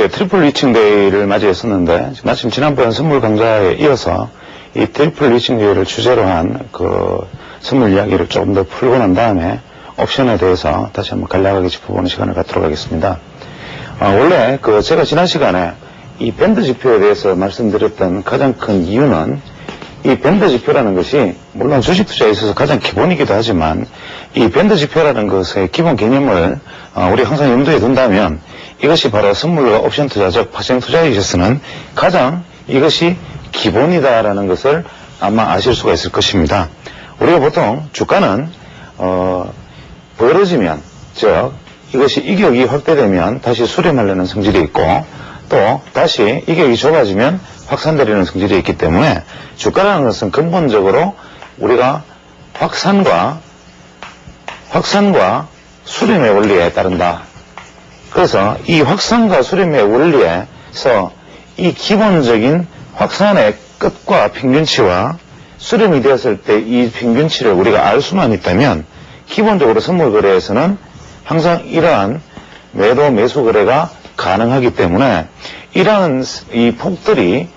이제 트리플 리칭 데이를 맞이했었는데, 마침 지난번 선물 강좌에 이어서 이 트리플 리칭 데이를 주제로 한 그 선물 이야기를 조금 더 풀고 난 다음에 옵션에 대해서 다시 한번 간략하게 짚어보는 시간을 갖도록 하겠습니다. 원래 제가 지난 시간에 이 밴드 지표에 대해서 말씀드렸던 가장 큰 이유는 이 밴드 지표라는 것이 물론 주식 투자에 있어서 가장 기본이기도 하지만 이 밴드 지표라는 것의 기본 개념을 우리 항상 염두에 둔다면 이것이 바로 선물과 옵션 투자, 즉 파생 투자에 있어서는 가장 이것이 기본이다라는 것을 아마 아실 수가 있을 것입니다. 우리가 보통 주가는 벌어지면, 즉 이것이 이격이 확대되면 다시 수렴하려는 성질이 있고 또 다시 이격이 좁아지면 확산되려는 성질이 있기 때문에 주가라는 것은 근본적으로 우리가 확산과 수렴의 원리에 따른다. 그래서 이 확산과 수렴의 원리에서 이 기본적인 확산의 끝과 평균치와 수렴이 되었을 때 이 평균치를 우리가 알 수만 있다면 기본적으로 선물 거래에서는 항상 이러한 매도 매수 거래가 가능하기 때문에 이러한 이 폭들이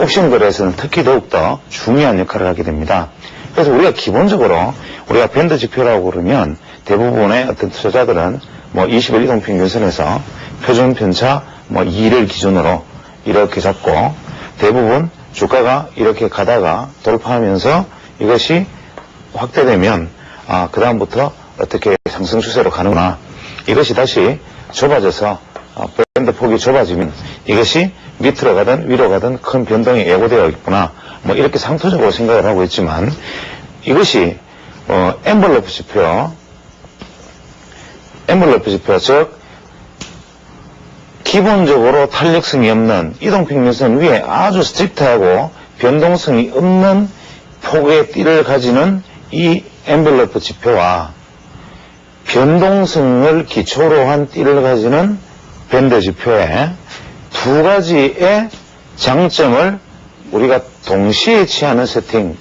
옵션 거래에서는 특히 더욱더 중요한 역할을 하게 됩니다. 그래서 우리가 기본적으로 우리가 밴드 지표라고 그러면 대부분의 어떤 투자자들은 20일 이동평균선에서 표준 편차 2를 기준으로 이렇게 잡고 대부분 주가가 이렇게 가다가 돌파하면서 이것이 확대되면 그 다음부터 어떻게 상승 추세로 가는구나, 이것이 다시 좁아져서 밴드 폭이 좁아지면 이것이 밑으로 가든 위로 가든 큰 변동이 예고되어 있구나, 이렇게 상투적으로 생각을 하고 있지만 이것이 엠벌러프 지표, 즉 기본적으로 탄력성이 없는 이동평균선 위에 아주 스트릭트하고 변동성이 없는 폭의 띠를 가지는 이 엠벌러프 지표와 변동성을 기초로 한 띠를 가지는 밴드 지표의 두 가지의 장점을 우리가 동시에 취하는 세팅,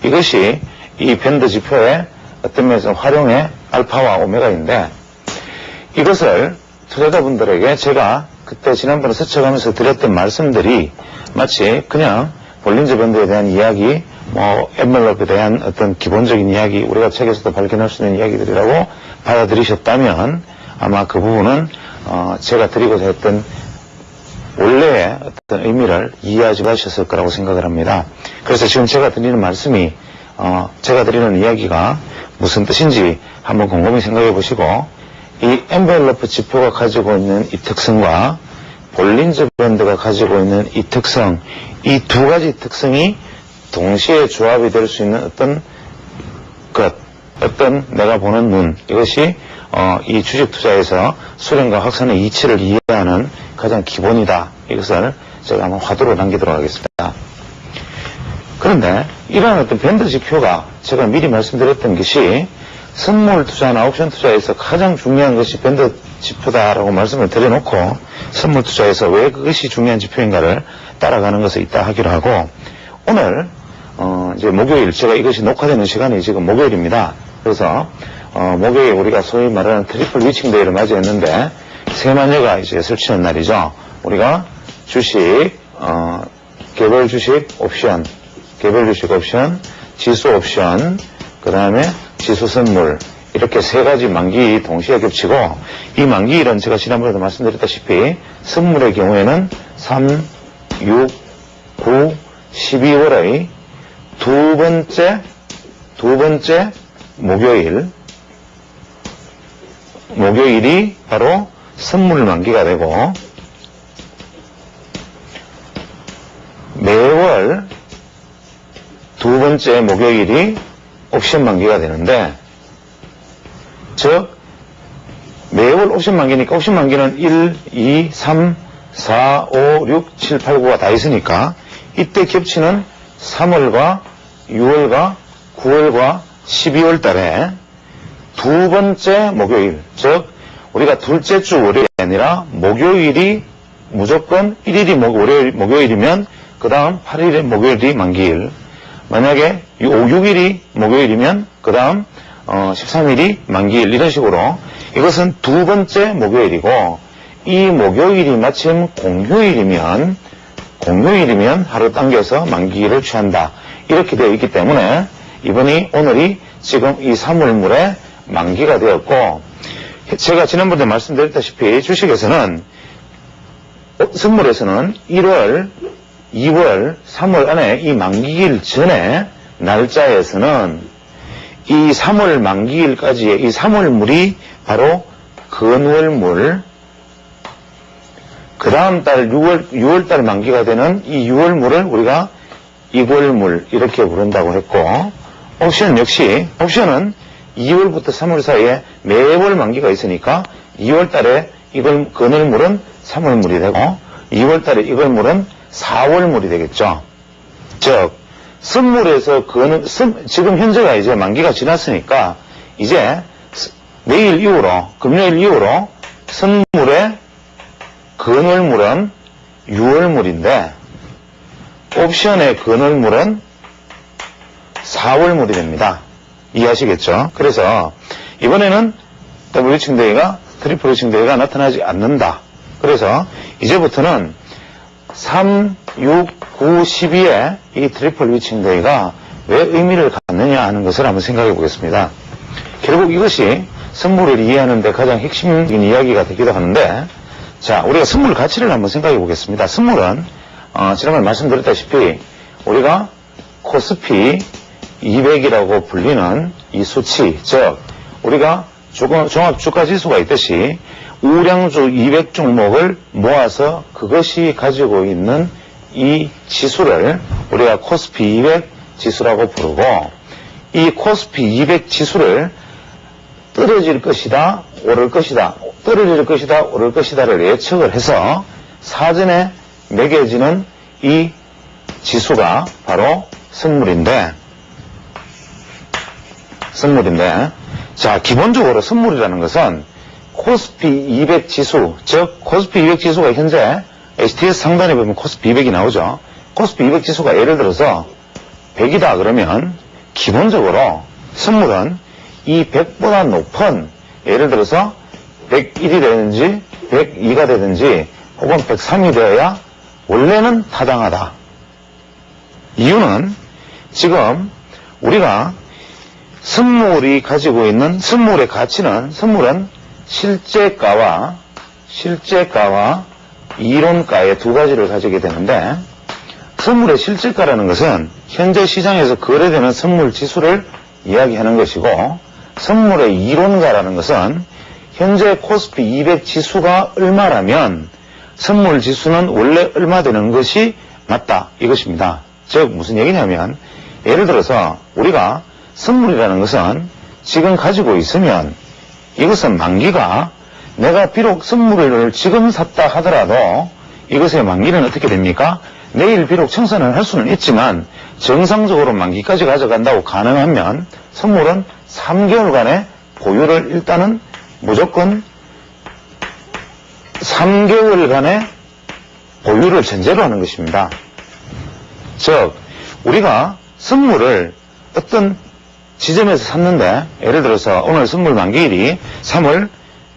이것이 이 밴드 지표의 어떤 면에서 활용의 알파와 오메가인데, 이것을 투자자분들에게 제가 그때 지난번에 스쳐가면서 드렸던 말씀들이 마치 그냥 볼린저 밴드에 대한 이야기, 엠벌러프에 대한 어떤 기본적인 이야기, 우리가 책에서도 발견할 수 있는 이야기들이라고 받아들이셨다면 아마 그 부분은 제가 드리고자 했던 원래의 어떤 의미를 이해하지 마셨을 거라고 생각을 합니다. 그래서 지금 제가 드리는 말씀이 제가 드리는 이야기가 무슨 뜻인지 한번 곰곰이 생각해 보시고, 이 엠벌러프 지표가 가지고 있는 이 특성과 볼린저 밴드가 가지고 있는 이 특성, 이 두 가지 특성이 동시에 조합이 될 수 있는 어떤 내가 보는 눈, 이것이 이 주식 투자에서 수렴과 확산의 이치를 이해하는 가장 기본이다. 이것을 제가 한번 화두로 남기도록 하겠습니다. 그런데 이러한 어떤 밴드 지표가 제가 미리 말씀드렸던 것이 선물 투자나 옵션 투자에서 가장 중요한 것이 밴드 지표다라고 말씀을 드려놓고 선물 투자에서 왜 그것이 중요한 지표인가를 따라가는 것을 이따 하기로 하고, 오늘 이제 목요일, 제가 이것이 녹화되는 시간이 지금 목요일입니다. 그래서 목요일 우리가 소위 말하는 트리플 리칭 데이를 맞이했는데 세마녀가 이제 설치는 날이죠. 우리가 주식, 개별 주식 옵션, 지수 옵션, 그 다음에 지수 선물, 이렇게 세 가지 만기 동시에 겹치고, 이 만기일은 제가 지난번에도 말씀드렸다시피 선물의 경우에는 3, 6, 9, 12월의 두 번째 목요일이 바로 선물 만기가 되고, 매월 두 번째 목요일이 옵션 만기가 되는데, 즉 매월 옵션 만기니까 옵션 만기는 1, 2, 3, 4, 5, 6, 7, 8, 9가 다 있으니까 이때 겹치는 3월과 6월과 9월과 12월 달에 두 번째 목요일, 즉 우리가 둘째 주 월요일이 아니라 목요일이 무조건 1일이 목요일이면 그 다음 8일의 목요일이 만기일, 만약에 6일이 목요일이면 그 다음 13일이 만기일, 이런 식으로 이것은 두 번째 목요일이고, 이 목요일이 마침 공휴일이면 하루 당겨서 만기일을 취한다. 이렇게 되어 있기 때문에 오늘이 지금 이 3월물의 만기가 되었고, 제가 지난번에 말씀드렸다시피 주식에서는 선물에서는 1월, 2월, 3월 안에 이 만기일 전에 날짜에서는 이 3월 만기일까지의 이 3월물이 바로 근월물, 그 다음 달 6월달 만기가 되는 이 6월물을 우리가 이월물 이렇게 부른다고 했고, 옵션 역시 옵션은 2월부터 3월 사이에 매월 만기가 있으니까 2월달에 이걸 근월물은 3월물이 되고 2월달에 이걸물은 4월물이 되겠죠. 즉 선물에서 지금 현재가 이제 만기가 지났으니까 이제 내일 이후로 금요일 이후로 선물의 근월물은 6월물인데 옵션의 근월물은 4월물이 됩니다. 이해하시겠죠? 그래서 이번에는 더블 위칭데이가 트리플 위칭데이가 나타나지 않는다. 그래서 이제부터는 3, 6, 9, 12의 이 트리플 위칭데이가 왜 의미를 갖느냐 하는 것을 한번 생각해 보겠습니다. 결국 이것이 선물을 이해하는 데 가장 핵심적인 이야기가 되기도 하는데, 자, 우리가 선물 가치를 한번 생각해 보겠습니다. 선물은 지난번에 말씀드렸다시피 우리가 코스피 200이라고 불리는 이 수치, 즉 우리가 종합주가지수가 있듯이 우량주 200종목을 모아서 그것이 가지고 있는 이 지수를 우리가 코스피 200 지수라고 부르고, 이 코스피 200 지수를 떨어질 것이다, 오를 것이다, 떨어질 것이다, 오를 것이다를 예측을 해서 사전에 매겨지는 이 지수가 바로 선물인데, 자, 기본적으로 선물이라는 것은 코스피 200 지수, 즉 코스피 200 지수가 현재 HTS 상단에 보면 코스피 200이 나오죠. 코스피 200 지수가 예를 들어서 100이다 그러면 기본적으로 선물은 이 100보다 높은, 예를 들어서 101이 되든지 102가 되든지 혹은 103이 되어야 원래는 타당하다. 이유는 지금 우리가 선물이 가지고 있는 선물의 가치는, 선물은 실제가와 이론가의 두 가지를 가지게 되는데, 선물의 실제가라는 것은 현재 시장에서 거래되는 선물 지수를 이야기하는 것이고, 선물의 이론가라는 것은 현재 코스피 200 지수가 얼마라면 선물 지수는 원래 얼마 되는 것이 맞다, 이것입니다. 즉 무슨 얘기냐면, 예를 들어서 우리가 선물이라는 것은 지금 가지고 있으면 이것은 만기가, 내가 비록 선물을 지금 샀다 하더라도 이것의 만기는 어떻게 됩니까? 내일 비록 청산을 할 수는 있지만 정상적으로 만기까지 가져간다고 가능하면 선물은 3개월간의 보유를 일단은 무조건 3개월간의 보유를 전제로 하는 것입니다. 즉 우리가 선물을 어떤 지점에서 샀는데, 예를 들어서 오늘 선물 만기일이 3월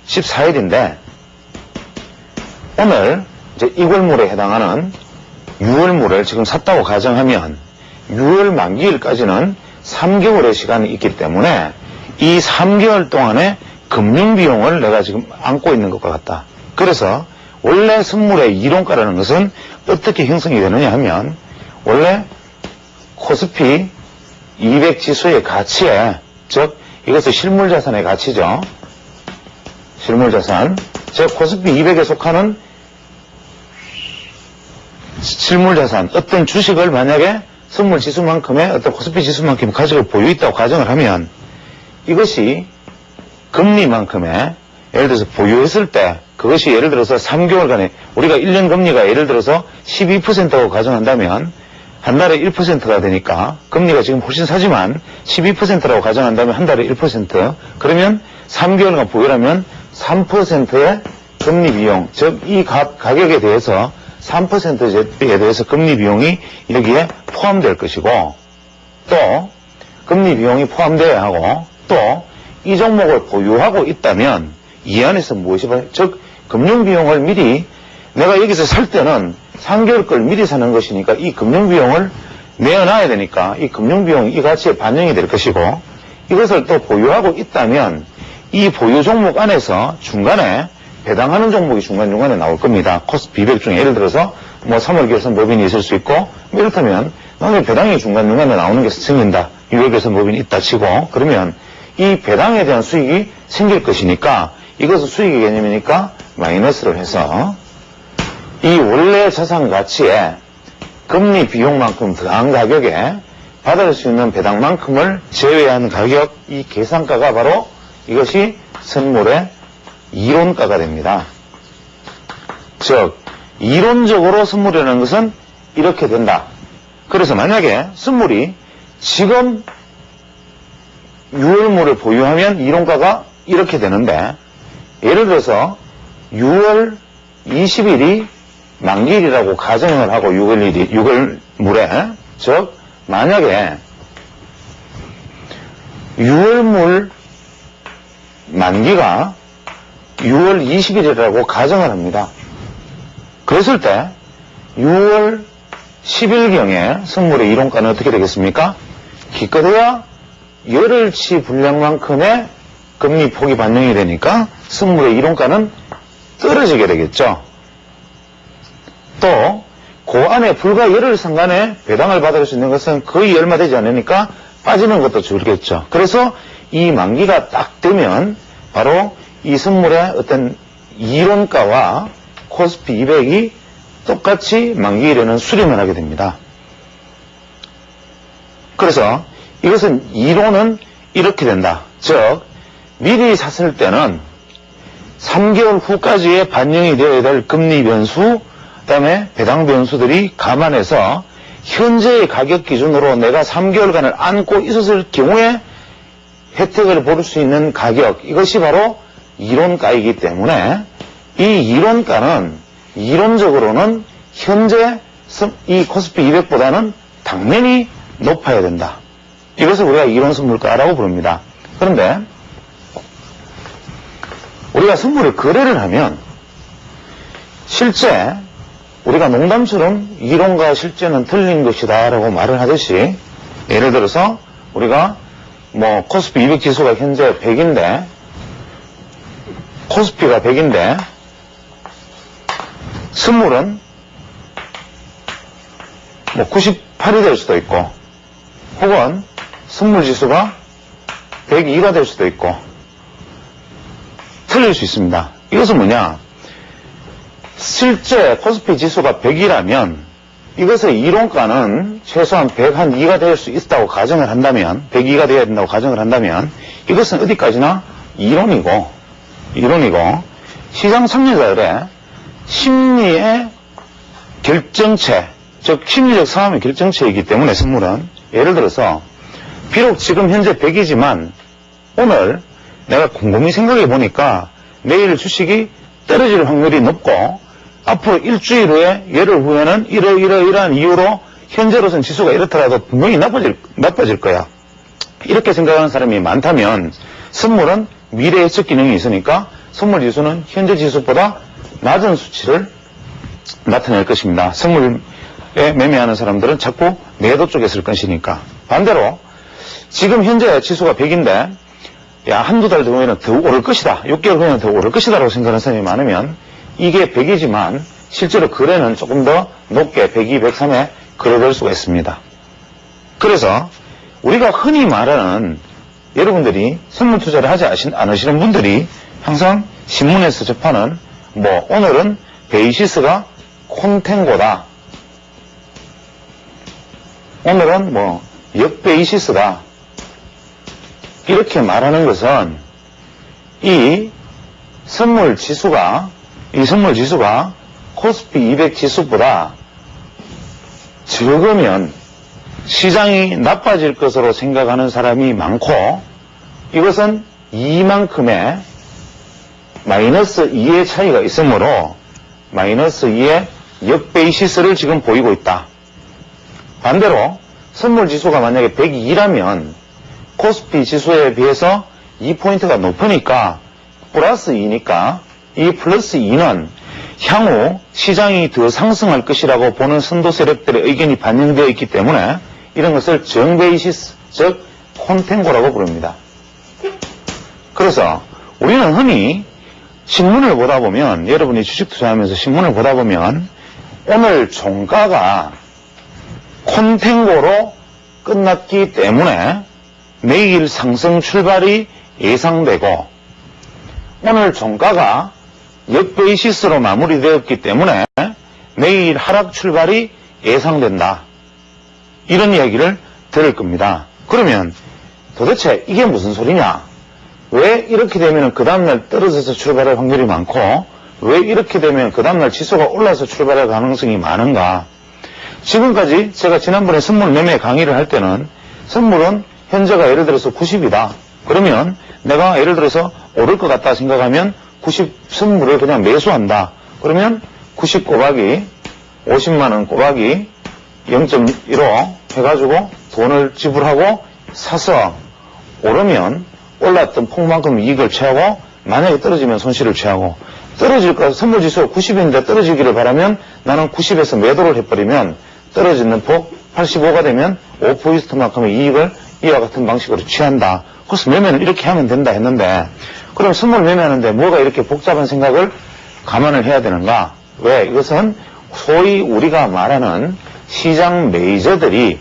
14일인데 오늘 이제 이월물에 해당하는 6월물을 지금 샀다고 가정하면 6월 만기일까지는 3개월의 시간이 있기 때문에 이 3개월 동안의 금융비용을 내가 지금 안고 있는 것과 같다. 그래서 원래 선물의 이론가라는 것은 어떻게 형성이 되느냐 하면, 원래 코스피 200 지수의 가치에, 즉 이것은 실물자산의 가치죠. 실물자산, 즉 코스피 200에 속하는 실물자산, 어떤 주식을 만약에 선물 지수만큼의 어떤 코스피 지수만큼 가지고 보유있다고 가정을 하면 이것이 금리만큼의, 예를 들어서 보유했을 때 그것이 예를 들어서 3개월간에 우리가 1년 금리가 예를 들어서 12%라고 가정한다면 한 달에 1%가 되니까, 금리가 지금 훨씬 사지만 12%라고 가정한다면 한 달에 1%, 그러면 3개월간 보유라면 3%의 금리 비용, 즉 이 가격에 대해서 3%에 대해서 금리 비용이 여기에 포함될 것이고, 또 금리 비용이 포함되어야 하고, 또 이 종목을 보유하고 있다면 이 안에서 무엇이, 즉 금융비용을 미리 내가 여기서 살 때는 3개월 걸 미리 사는 것이니까 이 금융비용을 내어놔야 되니까 이 금융비용이 이 가치에 반영이 될 것이고 이것을 또 보유하고 있다면 이 보유 종목 안에서 중간에 배당하는 종목이 중간중간에 나올 겁니다. 코스피 200 중에 예를 들어서 뭐 3월 결선 법인이 있을 수 있고 이렇다면 나중에 배당이 중간중간에 나오는 게 생긴다. 6월 결선 법인이 있다 치고 그러면 이 배당에 대한 수익이 생길 것이니까 이것은 수익의 개념이니까 마이너스를 해서 이 원래 자산 가치에 금리 비용만큼 더한 가격에 받을 수 있는 배당만큼을 제외한 가격, 이 계산가가 바로 이것이 선물의 이론가가 됩니다. 즉 이론적으로 선물이라는 것은 이렇게 된다. 그래서 만약에 선물이 지금 6월물을 보유하면 이론가가 이렇게 되는데 예를 들어서 6월 20일이 만기일이라고 가정을 하고 6월물에 즉 만약에 6월물 만기가 6월 20일이라고 가정을 합니다. 그랬을 때 6월 10일경에 선물의 이론가는 어떻게 되겠습니까? 기껏해야 열흘치 분량만큼의 금리 폭이 반영이 되니까 선물의 이론가는 떨어지게 되겠죠. 또 그 안에 불과 열흘 상간에 배당을 받을 수 있는 것은 거의 얼마 되지 않으니까 빠지는 것도 줄겠죠. 그래서 이 만기가 딱 되면 바로 이 선물의 어떤 이론가와 코스피 200이 똑같이 만기일에는 수렴을 하게 됩니다. 그래서 이것은 이론은 이렇게 된다. 즉 미리 샀을 때는 3개월 후까지의 반영이 되어야 될 금리 변수, 그 다음에 배당 변수들이 감안해서 현재의 가격 기준으로 내가 3개월간을 안고 있었을 경우에 혜택을 볼 수 있는 가격, 이것이 바로 이론가이기 때문에 이 이론가는 이론적으로는 현재 이 코스피 200보다는 당연히 높아야 된다. 이것을 우리가 이론선물가라고 부릅니다. 그런데 우리가 선물을 거래를 하면 실제 우리가 농담처럼 이론과 실제는 틀린 것이다 라고 말을 하듯이 예를 들어서 우리가 뭐 코스피 200 지수가 현재 100인데 코스피가 100인데 선물은 뭐 98이 될 수도 있고 혹은 선물 지수가 102가 될 수도 있고 틀릴 수 있습니다. 이것은 뭐냐? 실제 코스피 지수가 100이라면 이것의 이론가는 최소한 102가 될 수 있다고 가정을 한다면 102가 되어야 된다고 가정을 한다면 이것은 어디까지나 이론이고 시장 참여자들의 심리의 결정체, 즉 심리적 상황의 결정체이기 때문에 선물은 예를 들어서 비록 지금 현재 100이지만 오늘 내가 곰곰이 생각해 보니까 내일 주식이 떨어질 확률이 높고 앞으로 일주일 후에 열흘 후에는 이러한 이유로 현재로서는 지수가 이렇더라도 분명히 나빠질 거야. 이렇게 생각하는 사람이 많다면 선물은 미래 예측 기능이 있으니까 선물 지수는 현재 지수보다 낮은 수치를 나타낼 것입니다. 선물에 매매하는 사람들은 자꾸 매도 쪽에 쓸 것이니까. 반대로 지금 현재 지수가 100인데 야 한두 달 후에는 더 오를 것이다. 6개월 후에는 더 오를 것이다 라고 생각하는 사람이 많으면 이게 100이지만 실제로 거래는 조금 더 높게 102, 103에 거래될 수가 있습니다. 그래서 우리가 흔히 말하는 여러분들이 선물 투자를 하지 않으시는 분들이 항상 신문에서 접하는 뭐 오늘은 베이시스가 콘탱고다. 오늘은 뭐 역베이시스다. 이렇게 말하는 것은 이 선물 지수가 코스피 200 지수보다 적으면 시장이 나빠질 것으로 생각하는 사람이 많고 이것은 이만큼의 마이너스 2의 차이가 있으므로 마이너스 2의 역베이시스를 지금 보이고 있다. 반대로 선물 지수가 만약에 102라면 코스피 지수에 비해서 2포인트가 높으니까 플러스 2니까 이 플러스 2는 향후 시장이 더 상승할 것이라고 보는 선도 세력들의 의견이 반영되어 있기 때문에 이런 것을 정베이시스, 즉 콘탱고라고 부릅니다. 그래서 우리는 흔히 신문을 보다 보면, 여러분이 주식 투자하면서 신문을 보다 보면 오늘 종가가 콘탱고로 끝났기 때문에 내일 상승 출발이 예상되고, 오늘 종가가 역베이시스로 마무리되었기 때문에 내일 하락 출발이 예상된다. 이런 이야기를 들을 겁니다. 그러면 도대체 이게 무슨 소리냐? 왜 이렇게 되면 그 다음날 떨어져서 출발할 확률이 많고, 왜 이렇게 되면 그 다음날 지수가 올라서 출발할 가능성이 많은가? 지금까지 제가 지난번에 선물 매매 강의를 할 때는 선물은 현재가 예를 들어서 90이다. 그러면 내가 예를 들어서 오를 것 같다 생각하면 90 선물을 그냥 매수한다. 그러면 90 곱하기 50만원 곱하기 0.15 해가지고 돈을 지불하고 사서 오르면 올랐던 폭만큼 이익을 취하고, 만약에 떨어지면 손실을 취하고, 떨어질까 선물 지수가 90인데 떨어지기를 바라면 나는 90에서 매도를 해버리면 떨어지는 폭 85가 되면 5%만큼의 이익을 이와 같은 방식으로 취한다. 그래서 매매는 이렇게 하면 된다 했는데, 그럼 선물 매매하는데 뭐가 이렇게 복잡한 생각을 감안을 해야 되는가? 왜? 이것은 소위 우리가 말하는 시장 메이저들이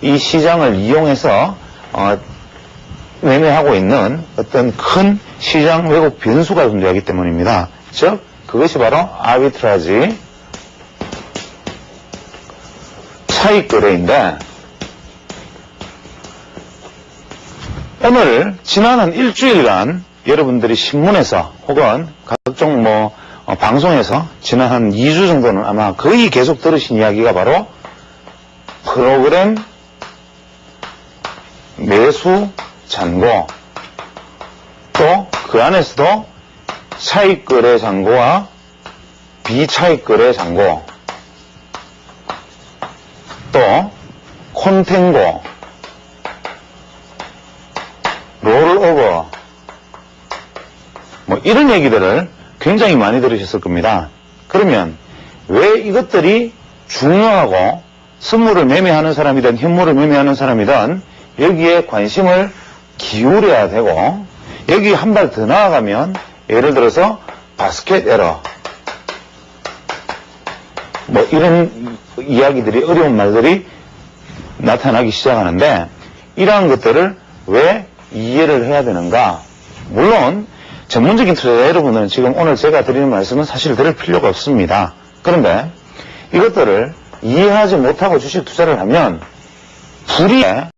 이 시장을 이용해서 매매하고 있는 어떤 큰 시장 왜곡 변수가 존재하기 때문입니다. 즉 그것이 바로 아비트라지 차익 거래인데, 오늘 지난 한 일주일간 여러분들이 신문에서 혹은 각종 방송에서 지난 한 2주 정도는 아마 거의 계속 들으신 이야기가 바로 프로그램 매수 잔고, 또 그 안에서도 차익 거래 잔고와 비차익 거래 잔고, 또 콘탱고, 롤오버, 이런 얘기들을 굉장히 많이 들으셨을 겁니다. 그러면 왜 이것들이 중요하고 선물을 매매하는 사람이든 현물을 매매하는 사람이든 여기에 관심을 기울여야 되고, 여기 한 발 더 나아가면 예를 들어서 바스켓 에러, 이런 이야기들이, 어려운 말들이 나타나기 시작하는데, 이러한 것들을 왜 이해를 해야 되는가? 물론 전문적인 투자자 여러분은 지금 오늘 제가 드리는 말씀은 사실 들을 필요가 없습니다. 그런데 이것들을 이해하지 못하고 주식 투자를 하면 불이에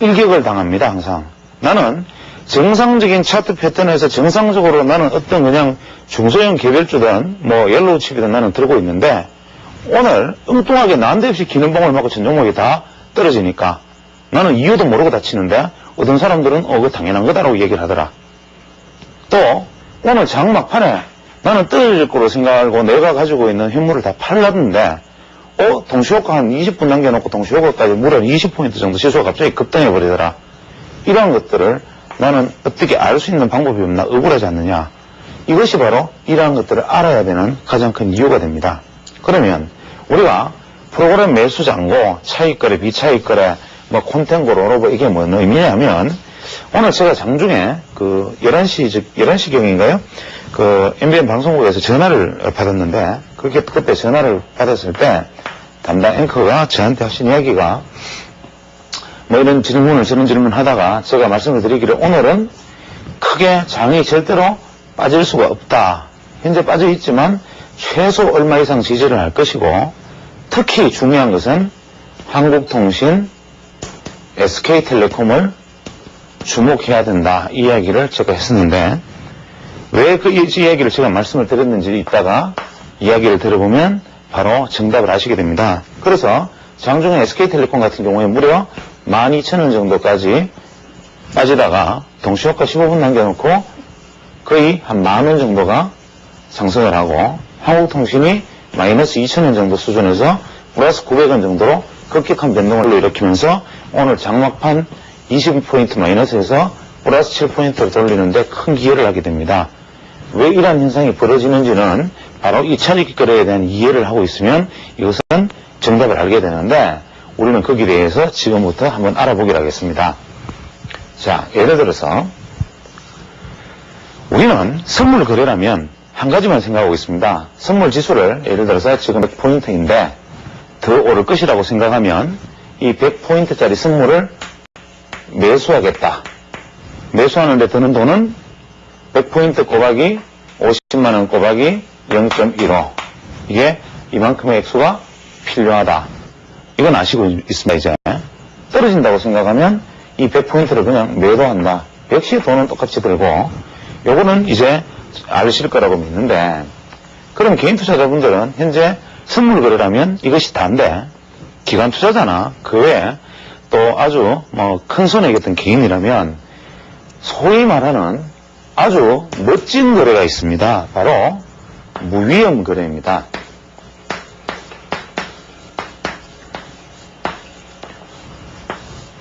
일격을 당합니다. 항상 나는 정상적인 차트 패턴에서 정상적으로 나는 어떤 그냥 중소형 개별주든 옐로우 칩이든 나는 들고 있는데, 오늘 엉뚱하게 난데없이 기능봉을 맞고 전 종목이 다 떨어지니까 나는 이유도 모르고 다치는데, 어떤 사람들은 그거 당연한 거다라고 얘기를 하더라. 또 오늘 장막판에 나는 떨어질 거로 생각하고 내가 가지고 있는 현물을 다 팔랐는데, 동시효과 한 20분 남겨놓고 동시효과까지 무려 20포인트 정도 지수가 갑자기 급등해버리더라. 이런 것들을 나는 어떻게 알 수 있는 방법이 없나, 억울하지 않느냐. 이것이 바로 이러한 것들을 알아야 되는 가장 큰 이유가 됩니다. 그러면 우리가 프로그램 매수 잔고, 차익거래, 비차익거래, 콘탱고, 롤오버, 이게 뭔 의미냐면, 오늘 제가 장중에 11시경인가요? MBN 방송국에서 전화를 받았는데, 그때 전화를 받았을 때 담당 앵커가 저한테 하신 이야기가 이런 질문을 저런 질문 하다가 제가 말씀을 드리기를, 오늘은 크게 장이 절대로 빠질 수가 없다. 현재 빠져 있지만 최소 얼마 이상 지지를 할 것이고, 특히 중요한 것은 한국통신, SK텔레콤을 주목해야 된다. 이 이야기를 제가 했었는데, 왜 이 이야기를 제가 말씀을 드렸는지 이따가 이야기를 들어보면 바로 정답을 아시게 됩니다. 그래서 장중에 SK텔레콤 같은 경우에 무려 12,000원 정도까지 빠지다가 동시효과 15분 남겨놓고 거의 한 10,000원 정도가 상승을 하고, 한국통신이 마이너스 2,000원 정도 수준에서 플러스 900원 정도로 급격한 변동을 일으키면서 오늘 장막판 20포인트 마이너스에서 플러스 7포인트를 돌리는데 큰 기여를 하게 됩니다. 왜 이러한 현상이 벌어지는지는 바로 이 차익 거래에 대한 이해를 하고 있으면 이것은 정답을 알게 되는데 우리는 거기에 대해서 지금부터 한번 알아보기로 하겠습니다. 자, 예를 들어서 우리는 선물 거래라면 한 가지만 생각하고 있습니다. 선물 지수를 예를 들어서 지금 100포인트인데 더 오를 것이라고 생각하면 이 100포인트짜리 선물을 매수하겠다. 매수하는데 드는 돈은 100포인트 곱하기 50만원 곱하기 0.15. 이게 이만큼의 액수가 필요하다. 이건 아시고 있습니다, 이제. 떨어진다고 생각하면 이 100포인트를 그냥 매도한다. 역시 돈은 똑같이 들고, 요거는 이제 아실 거라고 믿는데, 그럼 개인 투자자분들은 현재 선물 거래라면 이것이 다인데, 기관 투자자나 그 외에 또 아주 큰 손해겠던 개인이라면, 소위 말하는 아주 멋진 거래가 있습니다. 바로 무위험 거래입니다.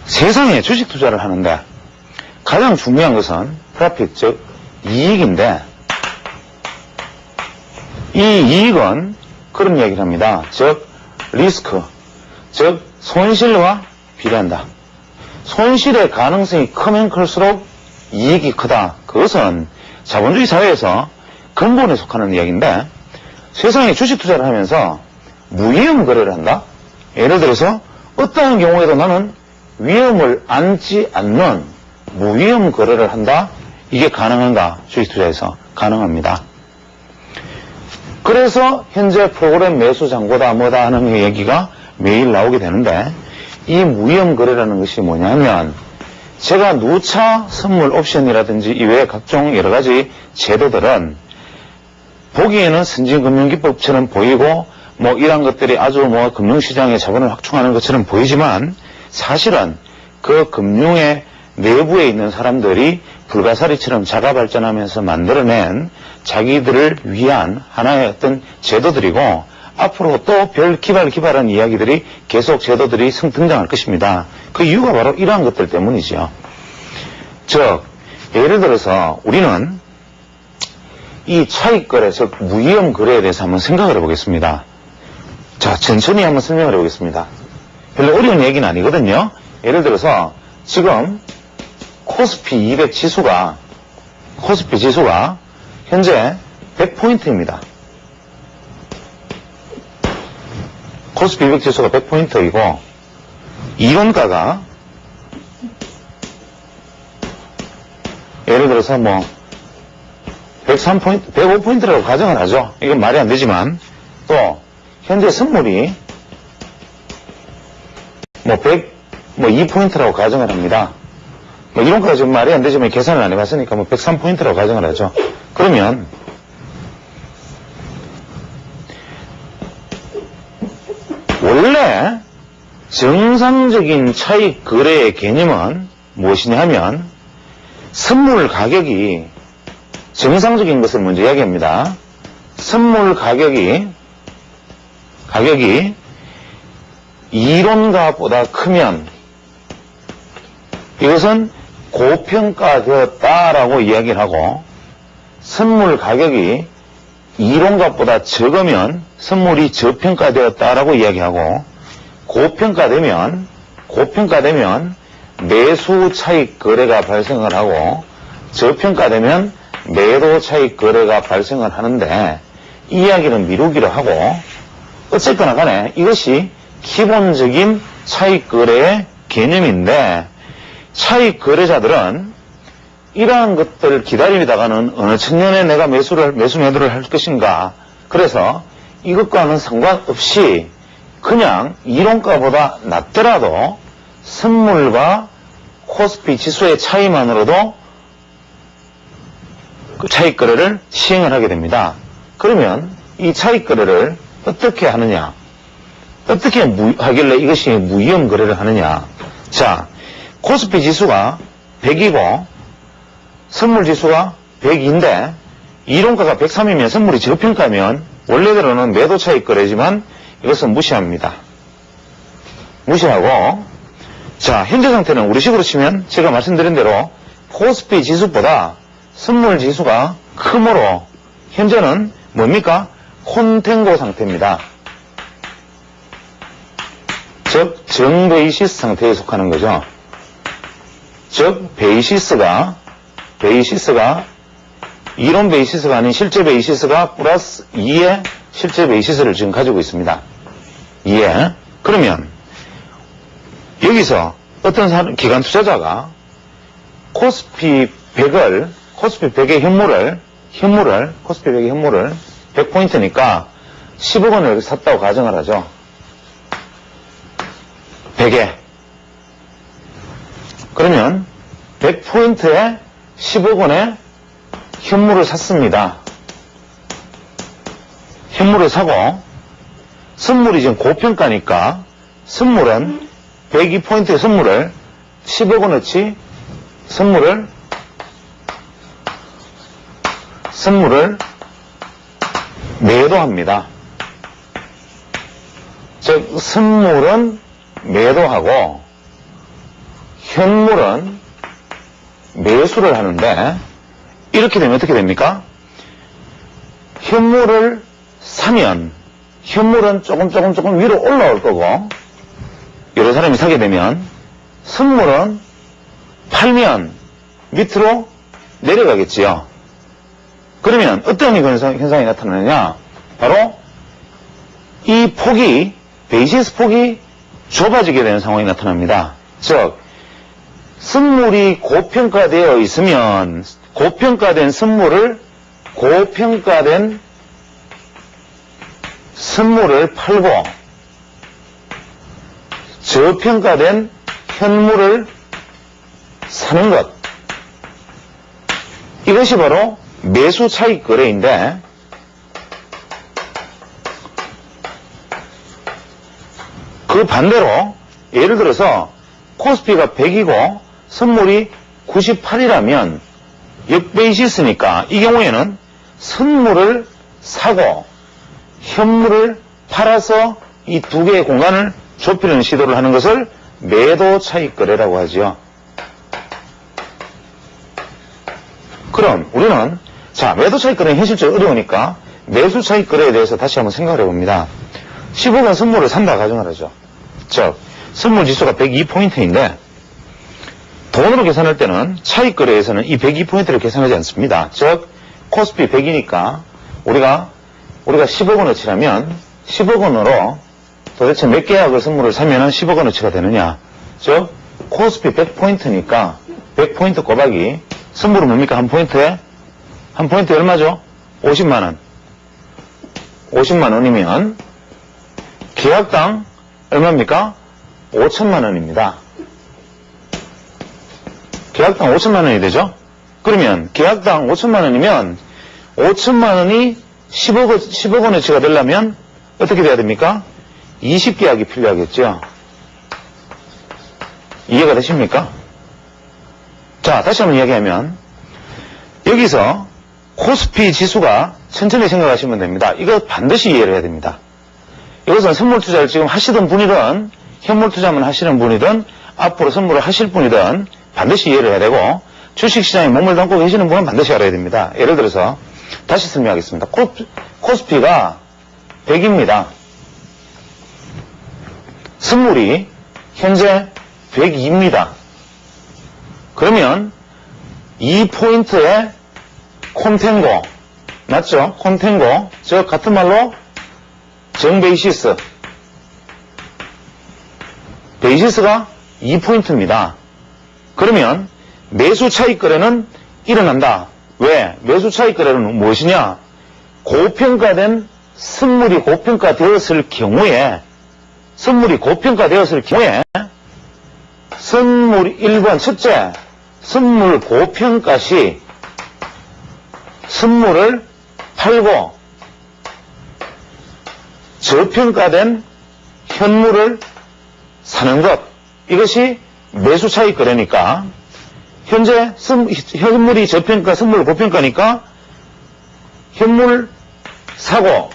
세상에 주식 투자를 하는데 가장 중요한 것은 프로핏, 즉 이익인데 이 이익은 그런 이야기를 합니다. 즉 리스크, 즉 손실과 비례한다. 손실의 가능성이 크면 클수록 이익이 크다. 그것은 자본주의 사회에서 근본에 속하는 이야기인데 세상에 주식 투자를 하면서 무위험 거래를 한다? 예를 들어서 어떠한 경우에도 나는 위험을 안지 않는 무위험 거래를 한다? 이게 가능한가? 주식 투자에서 가능합니다. 그래서 현재 프로그램 매수 잔고다 뭐다 하는 얘기가 매일 나오게 되는데 이 무위험 거래라는 것이 뭐냐면 제가 누차 선물 옵션이라든지 이외에 각종 여러 가지 제도들은 보기에는 선진금융기법처럼 보이고 이런 것들이 아주 금융시장의 자본을 확충하는 것처럼 보이지만 사실은 그 금융의 내부에 있는 사람들이 불가사리처럼 자가 발전하면서 만들어낸 자기들을 위한 하나의 어떤 제도들이고 앞으로 또 별 기발한 이야기들이 계속 제도들이 등장할 것입니다. 그 이유가 바로 이러한 것들 때문이죠. 즉 예를 들어서 우리는 이 차익거래, 즉 무위험 거래에 대해서 한번 생각을 해보겠습니다. 자, 천천히 한번 설명을 해보겠습니다. 별로 어려운 얘기는 아니거든요. 예를 들어서 지금 코스피 200 지수가 현재 100포인트입니다. 코스피 200 지수가 100포인트이고 이론가가 예를 들어서 103포인트, 105포인트라고 가정을 하죠. 이건 말이 안 되지만 또 현재 선물이 2포인트라고 가정을 합니다. 이론까지 지금 말이 안 되지만 계산을 안 해봤으니까 103포인트라고 가정을 하죠. 그러면 원래 정상적인 차익 거래의 개념은 무엇이냐 하면 선물 가격이 정상적인 것을 먼저 이야기합니다. 선물 가격이 이론가보다 크면 이것은 고평가되었다라고 이야기를 하고 선물 가격이 이론값보다 적으면 선물이 저평가되었다라고 이야기하고 고평가되면 매수 차익 거래가 발생을 하고 저평가되면 매도 차익 거래가 발생을 하는데 이 이야기는 미루기로 하고 어쨌거나 간에 이것이 기본적인 차익 거래의 개념인데 차익 거래자들은 이러한 것들을 기다리다가는 어느 청년에 내가 매수 매도를 할 것인가. 그래서 이것과는 상관없이 그냥 이론가보다 낮더라도 선물과 코스피 지수의 차이만으로도 그 차익 거래를 시행을 하게 됩니다. 그러면 이 차익 거래를 어떻게 하느냐? 어떻게 하길래 이것이 무위험 거래를 하느냐? 자, 코스피 지수가 100이고 선물 지수가 100인데 이론가가 103이면 선물이 저평가면 원래대로는 매도 차익 거래지만 이것은 무시합니다. 무시하고 자, 현재 상태는 우리식으로 치면 제가 말씀드린 대로 코스피 지수보다 선물 지수가 크므로 현재는 뭡니까? 콘탱고 상태입니다. 즉 정베이시스 상태에 속하는 거죠. 즉 베이시스가 이론 베이시스가 아닌 실제 베이시스가 플러스 2의 실제 베이시스를 지금 가지고 있습니다. 2에. 그러면 여기서 어떤 기관 투자자가 코스피 100의 현물을 100포인트니까 10억 원을 여기 샀다고 가정을 하죠. 100에. 그러면 100포인트에 10억 원의 현물을 샀습니다. 현물을 사고 선물이 지금 고평가니까 선물은 102포인트의 선물을 10억 원어치 선물을 매도합니다. 즉 선물은 매도하고 현물은 매수를 하는데 이렇게 되면 어떻게 됩니까? 현물을 사면 현물은 조금 위로 올라올 거고 여러 사람이 사게 되면 선물은 팔면 밑으로 내려가겠지요. 그러면 어떤 현상이 나타나느냐? 바로 이 폭이 베이시스 폭이 좁아지게 되는 상황이 나타납니다. 즉 선물이 고평가되어 있으면 고평가된 선물을 팔고 저평가된 현물을 사는 것, 이것이 바로 매수 차익 거래인데 그 반대로 예를 들어서 코스피가 100이고 선물이 98이라면 역베이시스니까 이 경우에는 선물을 사고 현물을 팔아서 이 두 개의 공간을 좁히려는 시도를 하는 것을 매도 차익 거래라고 하죠. 그럼 우리는 매도 차익 거래는 현실적으로 어려우니까 매수 차익 거래에 대해서 다시 한번 생각을 해봅니다. 10억 원 선물을 산다 가정을 하죠. 즉 선물 지수가 102포인트인데 돈으로 계산할 때는 차익 거래에서는 이 102포인트를 계산하지 않습니다. 즉 코스피 100이니까 우리가 10억 원어치라면 10억 원으로 도대체 몇 계약을 선물을 사면은 10억 원어치가 되느냐? 즉 코스피 100포인트니까 100포인트 곱하기 선물은 뭡니까? 한 포인트에 얼마죠? 50만 원. 50만 원이면 계약당 얼마입니까? 5천만 원입니다. 계약당 5천만 원이 되죠? 그러면 계약당 5천만 원이면 5천만 원이 10억 원어치가 되려면 어떻게 돼야 됩니까? 20계약이 필요하겠죠? 이해가 되십니까? 자, 다시 한번 이야기하면 여기서 코스피 지수가 천천히 생각하시면 됩니다. 이거 반드시 이해를 해야 됩니다. 이것은 선물 투자를 지금 하시던 분이든 현물 투자만 하시는 분이든 앞으로 선물을 하실 분이든 반드시 이해를 해야 되고 주식시장에 몸을 담고 계시는 분은 반드시 알아야 됩니다. 예를 들어서 다시 설명하겠습니다. 코스피가 100입니다. 선물이 현재 102입니다. 그러면 2포인트의 콘탱고, 맞죠? 콘탱고, 즉 같은 말로 정베이시스. 베이시스가 2포인트입니다. 그러면 매수 차익 거래는 일어난다. 왜? 매수 차익 거래는 무엇이냐? 고평가된 선물이 고평가되었을 경우에 선물 선물이 1번 첫째, 선물 고평가 시 선물을 팔고 저평가된 현물을 사는 것, 이것이 매수 차익 거래니까 현재 현물이 저평가, 선물 고평가니까 현물 사고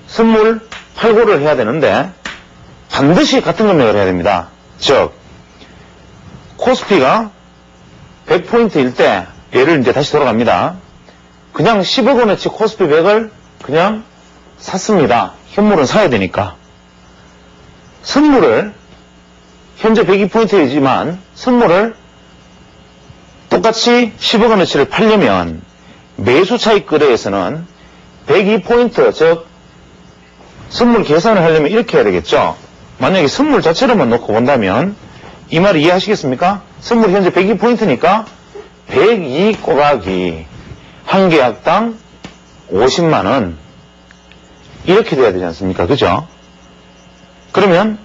선물 팔고를 해야 되는데 반드시 같은 금액을 해야 됩니다. 즉 코스피가 100포인트일 때, 예를 이제 다시 돌아갑니다. 그냥 10억 원어치 코스피 100을 그냥 샀습니다. 현물은 사야 되니까. 선물을 현재 102포인트이지만 선물을 똑같이 10억 원어치를 팔려면 매수 차익 거래에서는 102포인트, 즉 선물 계산을 하려면 이렇게 해야 되겠죠. 만약에 선물 자체로만 놓고 본다면 이 말 이해하시겠습니까? 선물이 현재 102포인트니까 102 곱하기 한 계약당 50만원 이렇게 돼야 되지 않습니까? 그죠? 그러면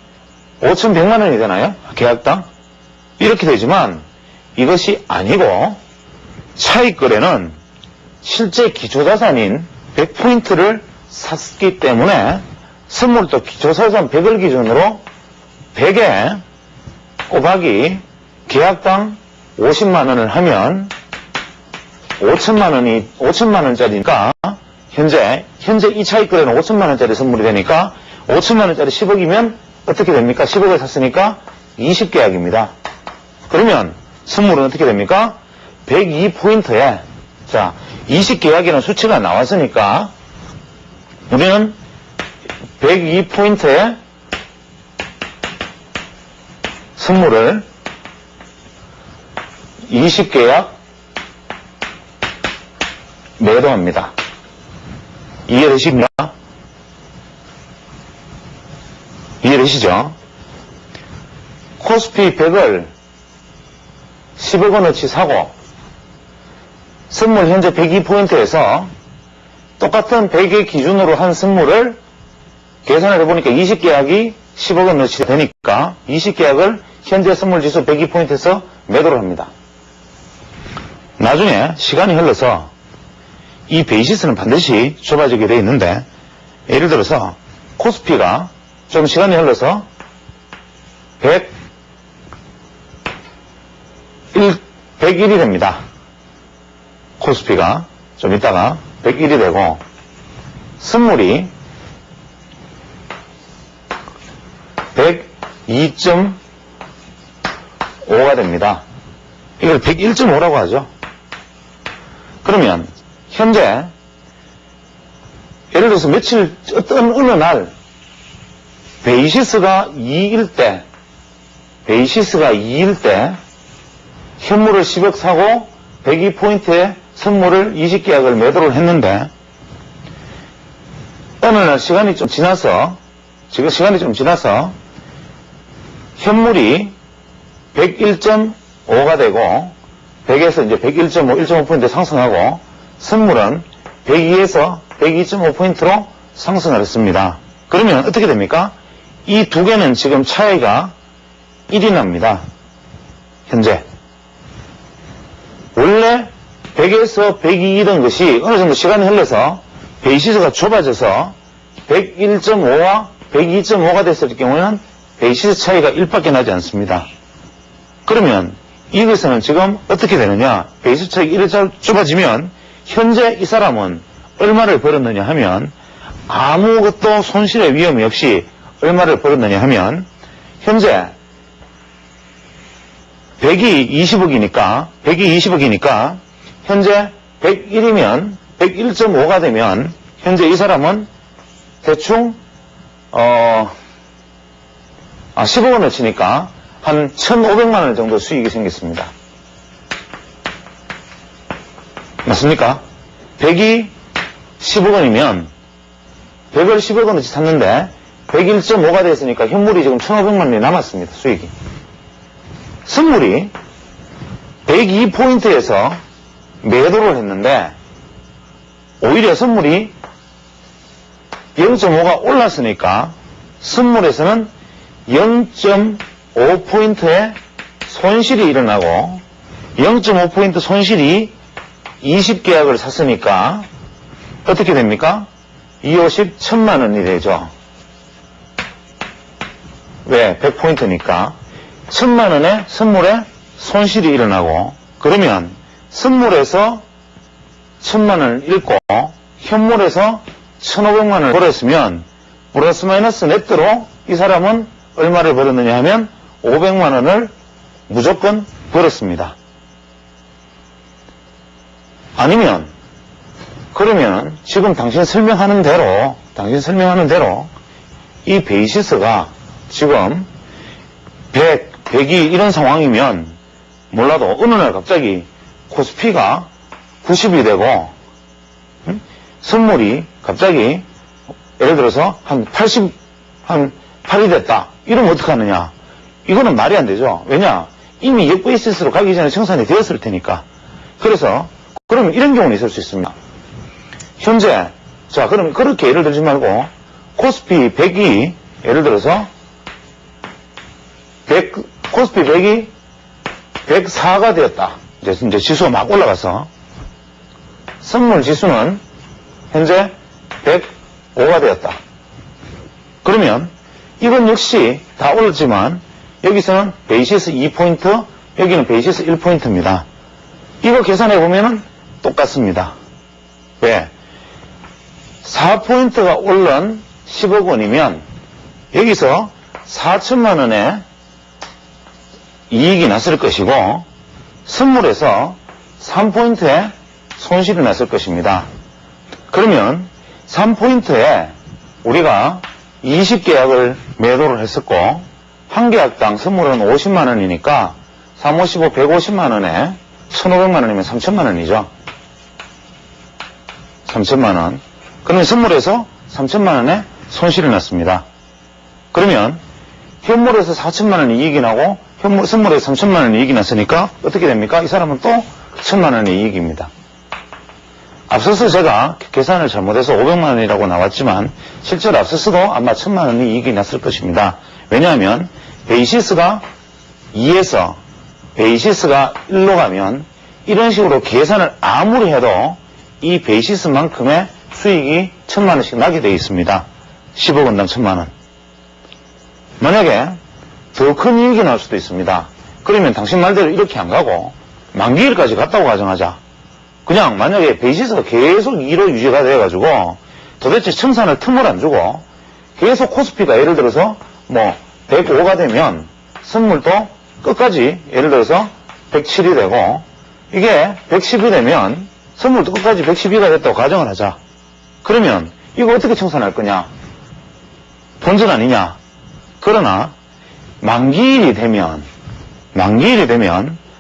5,100만원이 되나요? 계약당? 이렇게 되지만 이것이 아니고 차익 거래는 실제 기초자산인 100포인트를 샀기 때문에 선물도 기초자산 100을 기준으로 100에 곱하기 계약당 50만원을 하면 5천만원짜리니까 현재 이 차익 거래는 5천만원짜리 선물이 되니까 5천만원짜리 10억이면 어떻게 됩니까? 10억을 샀으니까 20계약입니다. 그러면 선물은 어떻게 됩니까? 102포인트에 자 20계약이라는 수치가 나왔으니까 우리는 102포인트에 선물을 20계약 매도합니다. 이해되십니까? 이해되시죠? 코스피 100을 10억 원어치 사고 선물 현재 102포인트에서 똑같은 100의 기준으로 한 선물을 계산을 해보니까 20계약이 10억 원어치 되니까 20계약을 현재 선물 지수 102포인트에서 매도를 합니다. 나중에 시간이 흘러서 이 베이시스는 반드시 좁아지게 되어 있는데 예를 들어서 코스피가 좀 시간이 흘러서 101이 됩니다. 코스피가 좀 있다가 101이 되고 선물이 102.5가 됩니다. 이걸 101.5라고 하죠. 그러면 현재 예를 들어서 며칠 어느 날 베이시스가 2일 때 현물을 10억 사고 102포인트에 선물을 20계약을 매도를 했는데 어느 날 시간이 좀 지나서 현물이 101.5가 되고 100에서 이제 101.5, 1.5포인트 상승하고 선물은 102에서 102.5포인트로 상승을 했습니다. 그러면 어떻게 됩니까? 이 두 개는 지금 차이가 1이 납니다. 현재. 원래 100에서 102이던 것이 어느 정도 시간이 흘러서 베이시스가 좁아져서 101.5와 102.5가 됐을 경우에는 베이시스 차이가 1밖에 나지 않습니다. 그러면 이것은 지금 어떻게 되느냐? 베이시스 차이가 1이 좁아지면 현재 이 사람은 얼마를 벌었느냐 하면 아무것도 손실의 위험이 없이 얼마를 벌었느냐 하면 현재 100이 20억이니까 현재 101이면 101.5가 되면 현재 이 사람은 대충 10억 원을 치니까 한 1,500만 원 정도 수익이 생겼습니다. 맞습니까? 100이 10억 원이면 100을 10억 원어치 샀는데 101.5가 됐으니까 현물이 지금 1,500만 원이 남았습니다. 수익이. 선물이 102포인트에서 매도를 했는데 오히려 선물이 0.5가 올랐으니까 선물에서는 0.5포인트의 손실이 일어나고 0.5포인트 손실이 20계약을 샀으니까 어떻게 됩니까? 250, 1,000만 원이 되죠. 왜? 100포인트니까. 1,000만 원의 선물에 손실이 일어나고 그러면 선물에서 1,000만 원을 잃고 현물에서 1,500만 원을 벌었으면 플러스 마이너스 네트로 이 사람은 얼마를 벌었느냐 하면 500만 원을 무조건 벌었습니다. 아니면 그러면 지금 당신 설명하는 대로 이 베이시스가 지금 100, 100이 이런 상황이면 몰라도 어느 날 갑자기 코스피가 90이 되고 선물이 갑자기 예를 들어서 한 8이 됐다. 이러면 어떡하느냐. 이거는 말이 안 되죠. 왜냐? 이미 역베이시스로 가기 전에 청산이 되었을 테니까. 그래서 그러면 이런 경우는 있을 수 있습니다. 현재 자 그러면 그렇게 예를 들지 말고 코스피 100이 예를 들어서 코스피 100이 104가 되었다. 이제 지수가 막 올라가서 선물 지수는 현재 105가 되었다. 그러면 이건 역시 다 올랐지만 여기서는 베이시스 2포인트, 여기는 베이시스 1포인트입니다. 이거 계산해 보면은 똑같습니다. 왜? 4포인트가 오른 10억 원이면 여기서 4천만 원의 이익이 났을 것이고 선물에서 3포인트의 손실이 났을 것입니다. 그러면 3포인트에 우리가 20계약을 매도를 했었고 한 계약당 선물은 50만 원이니까 3, 55, 150만 원에 1,500만 원이면 3천만 원이죠. 3천만 원. 그러면 선물에서 3천만 원의 손실이 났습니다. 그러면 현물에서 4천만 원이 이익이 나고 선물에서 3천만 원이 이익이 났으니까 어떻게 됩니까? 이 사람은 또 1천만 원의 이익입니다. 앞서서 제가 계산을 잘못해서 500만 원이라고 나왔지만 실제로 앞서서도 아마 1천만 원의 이익이 났을 것입니다. 왜냐하면 베이시스가 2에서 베이시스가 1로 가면 이런 식으로 계산을 아무리 해도 이 베이시스만큼의 수익이 1천만 원씩 나게 되어 있습니다. 10억 원당 1천만 원. 만약에 더 큰 이익이 날 수도 있습니다. 그러면 당신 말대로 이렇게 안 가고 만기일까지 갔다고 가정하자. 그냥 만약에 베이시스가 계속 2로 유지가 돼가지고 도대체 청산을 틈을 안 주고 계속 코스피가 예를 들어서 뭐 105가 되면 선물도 끝까지 예를 들어서 107이 되고 이게 110이 되면 선물도 끝까지 112가 됐다고 가정을 하자. 그러면 이거 어떻게 청산할 거냐? 본전 아니냐? 그러나 만기일이 되면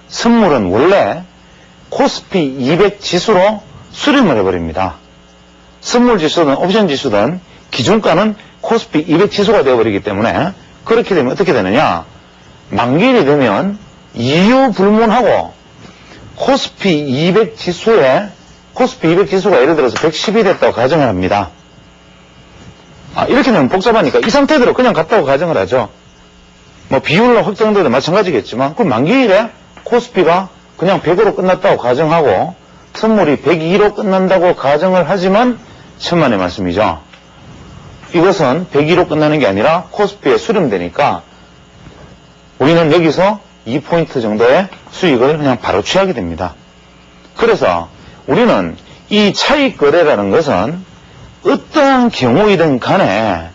선물은 원래 코스피 200 지수로 수렴을 해버립니다. 선물 지수든 옵션 지수든 기준가는 코스피 200 지수가 되어버리기 때문에 그렇게 되면 어떻게 되느냐? 만기일이 되면 이유 불문하고 코스피 200 지수가 예를 들어서 110이 됐다고 가정을 합니다. 이렇게 되면 복잡하니까 이 상태대로 그냥 갔다고 가정을 하죠. 뭐 비율로 확정돼도 마찬가지겠지만 그럼 만기일에 코스피가 그냥 100으로 끝났다고 가정하고 선물이 102로 끝난다고 가정을 하지만 천만의 말씀이죠. 이것은 102로 끝나는 게 아니라 코스피에 수렴되니까 우리는 여기서 2포인트 정도의 수익을 그냥 바로 취하게 됩니다. 그래서 우리는 이 차익 거래라는 것은 어떠한 경우이든 간에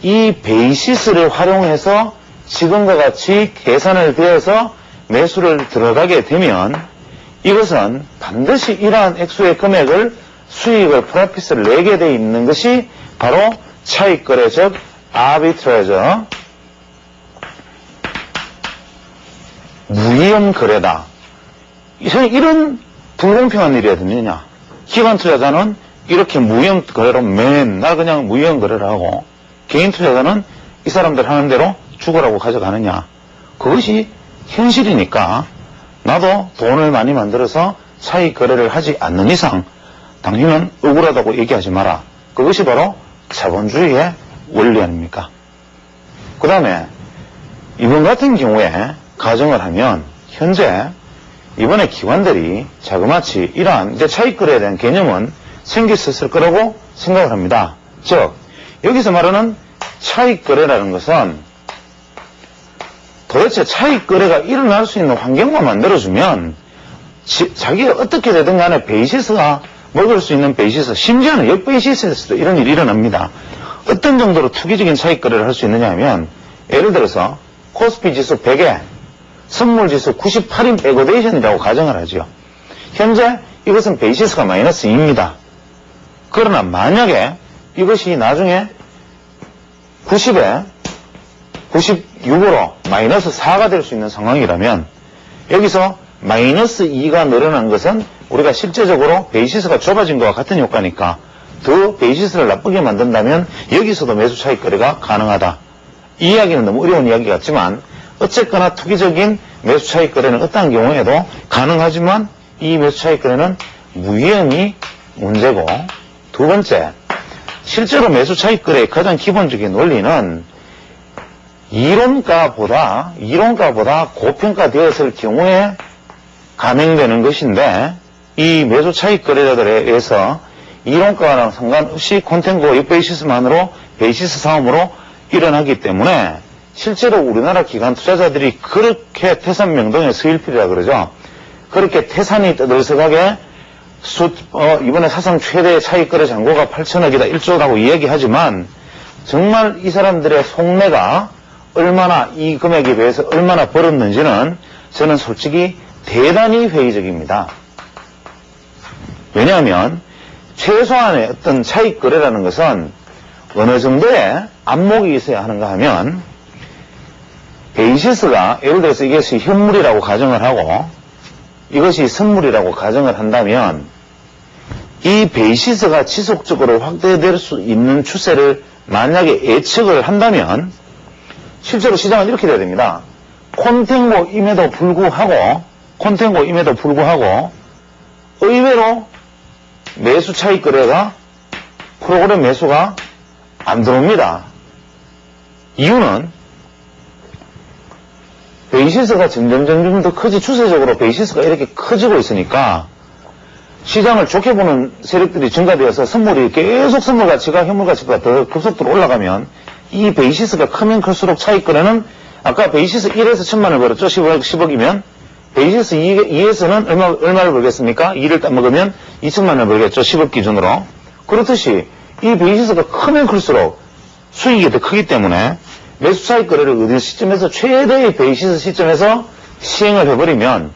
이 베이시스를 활용해서 지금과 같이 계산을 되어서 매수를 들어가게 되면 이것은 반드시 이러한 액수의 금액을 수익을 프로핏을 내게 돼 있는 것이 바로 차익 거래 즉 아비트레저 무위험 거래다. 이런 불공평한 일이 어디 있느냐? 기관 투자자는 이렇게 무위험 거래로 맨날 그냥 무위험 거래를 하고 개인 투자자는 이 사람들 하는 대로 죽으라고 가져가느냐? 그것이 현실이니까 나도 돈을 많이 만들어서 차익 거래를 하지 않는 이상 당신은 억울하다고 얘기하지 마라. 그것이 바로 자본주의의 원리 아닙니까? 그 다음에 이번 같은 경우에 가정을 하면 현재 이번에 기관들이 자그마치 이러한 이제 차익 거래에 대한 개념은 생겼을 거라고 생각을 합니다. 즉 여기서 말하는 차익 거래라는 것은 도대체 차익 거래가 일어날 수 있는 환경만 만들어주면 자기가 어떻게 되든 간에 베이시스가 먹을 수 있는 베이시스, 심지어는 역베이시스에서도 이런 일이 일어납니다. 어떤 정도로 투기적인 차익 거래를 할 수 있느냐 하면 예를 들어서 코스피 지수 100에 선물 지수 98인 백오데이션이라고 가정을 하죠. 현재 이것은 베이시스가 마이너스 2입니다. 그러나 만약에 이것이 나중에 90에 96으로 마이너스 4가 될 수 있는 상황이라면 여기서 마이너스 2가 늘어난 것은 우리가 실제적으로 베이시스가 좁아진 것과 같은 효과니까 더 베이시스를 나쁘게 만든다면 여기서도 매수 차익 거래가 가능하다. 이 이야기는 너무 어려운 이야기 같지만 어쨌거나 투기적인 매수 차익 거래는 어떠한 경우에도 가능하지만 이 매수 차익 거래는 무위험이 문제고, 두 번째, 실제로 매수 차익 거래의 가장 기본적인 원리는 이론가보다 고평가되었을 경우에 감행되는 것인데, 이 매수 차익 거래자들에 의해서 이론가랑 상관없이 콘텐고 역베이시스만으로 베이시스 싸움으로 일어나기 때문에 실제로 우리나라 기관 투자자들이 그렇게 태산명동의 서일필이라 그러죠. 그렇게 태산이 떠들썩하게 이번에 사상 최대의 차익 거래 잔고가 8천억이다, 1조라고 이야기하지만 정말 이 사람들의 속내가 얼마나 이 금액에 비해서 얼마나 벌었는지는 저는 솔직히 대단히 회의적입니다. 왜냐하면 최소한의 어떤 차익 거래라는 것은 어느 정도의 안목이 있어야 하는가 하면 베이시스가 예를 들어서 이것이 현물이라고 가정을 하고 이것이 선물이라고 가정을 한다면 이 베이시스가 지속적으로 확대될 수 있는 추세를 만약에 예측을 한다면 실제로 시장은 이렇게 돼야 됩니다. 콘텐고임에도 불구하고 의외로 매수 차익 거래가 프로그램 매수가 안 들어옵니다. 이유는 베이시스가 점점 더 추세적으로 베이시스가 이렇게 커지고 있으니까 시장을 좋게 보는 세력들이 증가되어서 선물이 계속 선물 가치가 현물 가치보다 더 급속도로 올라가면 이 베이시스가 크면 클수록 차익 거래는 아까 베이시스 1에서 1000만을 벌었죠. 10억이면 베이시스 2에서는 얼마를 벌겠습니까? 2를 따먹으면 2000만을 벌겠죠. 10억 기준으로. 그렇듯이 이 베이시스가 크면 클수록 수익이 더 크기 때문에 매수 차익 거래를 얻을 시점에서 최대의 베이시스 시점에서 시행을 해버리면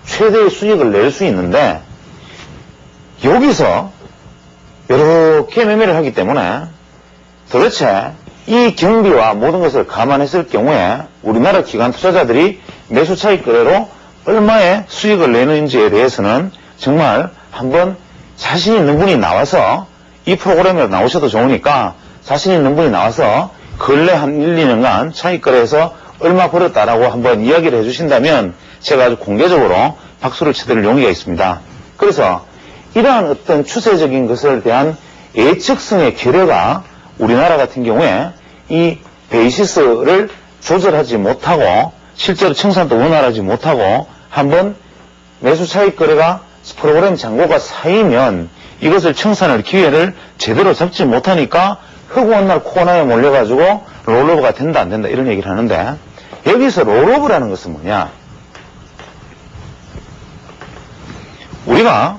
최대의 수익을 낼 수 있는데 여기서 이렇게 매매를 하기 때문에 도대체 이 경비와 모든 것을 감안했을 경우에 우리나라 기관 투자자들이 매수 차익 거래로 얼마의 수익을 내는지에 대해서는 정말 한번 자신 있는 분이 나와서 이 프로그램에 나오셔도 좋으니까 자신 있는 분이 나와서 근래 한 1, 2년간 차익 거래에서 얼마 벌었다라고 한번 이야기를 해주신다면 제가 아주 공개적으로 박수를 쳐드릴 용의가 있습니다. 그래서 이러한 어떤 추세적인 것에 대한 예측성의 결여가 우리나라 같은 경우에 이 베이시스를 조절하지 못하고 실제로 청산도 원활하지 못하고 한번 매수 차익 거래가 프로그램 잔고가 쌓이면 이것을 청산할 기회를 제대로 잡지 못하니까 허구한 날 코너에 몰려가지고 롤오버가 된다 안 된다 이런 얘기를 하는데 여기서 롤오버라는 것은 뭐냐? 우리가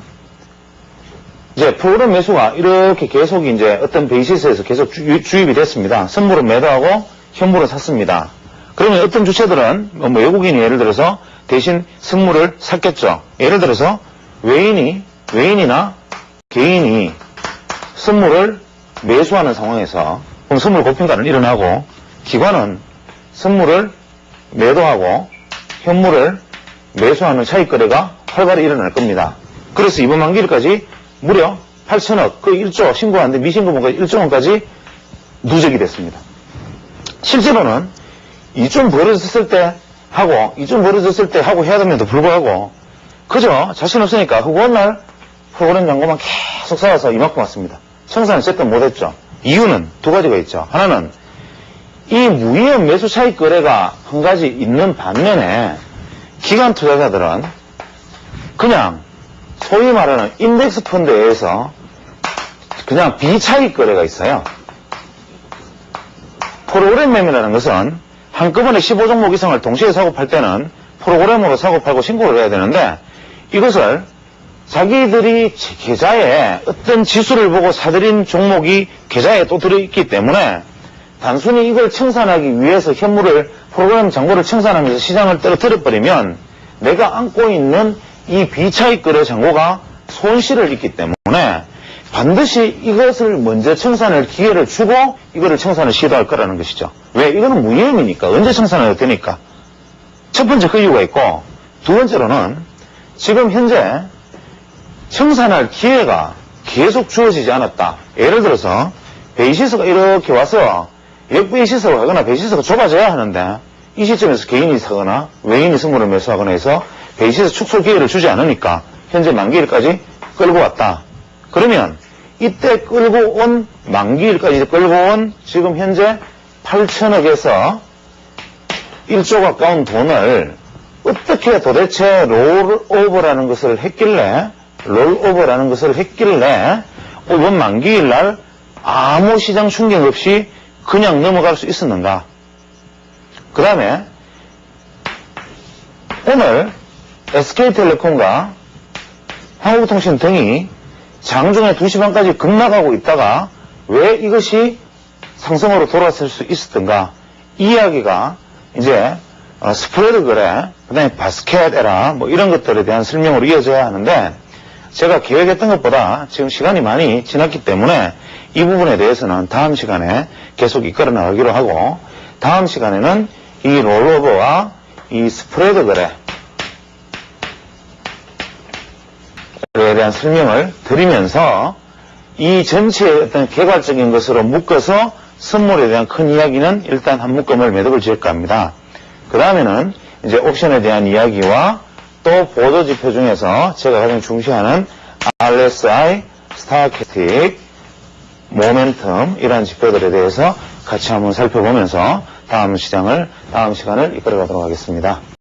이제 프로그램 매수가 이렇게 계속 이제 어떤 베이시스에서 계속 주입이 됐습니다. 선물은 매도하고 현물은 샀습니다. 그러면 어떤 주체들은 뭐 외국인이 예를 들어서 대신 선물을 샀겠죠. 예를 들어서 외인이나 개인이 선물을 매수하는 상황에서 그럼 선물 고평가는 일어나고 기관은 선물을 매도하고 현물을 매수하는 차익 거래가 활발히 일어날 겁니다. 그래서 이번 만기일까지 무려 8천억, 그 1조 신고하는데 미신고문까지 1조 원까지 누적이 됐습니다. 실제로는 이좀 벌어졌을 때 하고 해야 됨에도 불구하고 그저 자신 없으니까 허구한 날 프로그램 잔고만 계속 쌓아서 이만큼 왔습니다. 청산을 제때 못했죠. 이유는 두 가지가 있죠. 하나는 이 무위험 매수 차익 거래가 한 가지 있는 반면에 기관 투자자들은 그냥 소위 말하는 인덱스 펀드에 의해서 그냥 비차익 거래가 있어요. 프로그램 매매라는 것은 한꺼번에 15종목 이상을 동시에 사고 팔 때는 프로그램으로 사고 팔고 신고를 해야 되는데 이것을 자기들이 계좌에 어떤 지수를 보고 사들인 종목이 계좌에 또 들어있기 때문에 단순히 이걸 청산하기 위해서 현물을 프로그램 잔고를 청산하면서 시장을 떨어뜨려버리면 내가 안고 있는 이 비차익 거래 잔고가 손실을 입기 때문에 반드시 이것을 먼저 청산할 기회를 주고 이거를 청산을 시도할 거라는 것이죠. 왜? 이거는 무위험이니까. 언제 청산해도 되니까. 첫 번째 그 이유가 있고, 두 번째로는 지금 현재 청산할 기회가 계속 주어지지 않았다. 예를 들어서 베이시스가 이렇게 와서 역베이시스가 하거나 베이시스가 좁아져야 하는데 이 시점에서 개인이 사거나 외인이 승부를 매수하거나 해서 베이시스 축소 기회를 주지 않으니까 현재 만기일까지 끌고 왔다. 그러면 이때 끌고 온 만기일까지 끌고 온 지금 현재 8천억에서 1조 가까운 돈을 어떻게 도대체 롤오버라는 것을 했길래 이번 만기일 날 아무 시장 충격 없이 그냥 넘어갈 수 있었는가? 그 다음에 오늘 SK텔레콤과 한국통신 등이 장중에 2시 반까지 급락하고 있다가 왜 이것이 상승으로 돌아설 수 있었던가? 이 이야기가 이제 스프레드 거래, 그 다음에 바스켓 에라 뭐 이런 것들에 대한 설명으로 이어져야 하는데 제가 계획했던 것보다 지금 시간이 많이 지났기 때문에 이 부분에 대해서는 다음 시간에 계속 이끌어 나가기로 하고, 다음 시간에는 이 롤오버와 이 스프레드 거래에 대한 설명을 드리면서 이 전체의 어떤 개괄적인 것으로 묶어서 선물에 대한 큰 이야기는 일단 한 묶음을 매듭을 지을까 합니다. 그 다음에는 이제 옵션에 대한 이야기와 또 보조지표 중에서 제가 가장 중시하는 RSI, 스타캐스틱, 모멘텀 이러한 지표들에 대해서 같이 한번 살펴보면서 다음 시간을 이끌어 가도록 하겠습니다.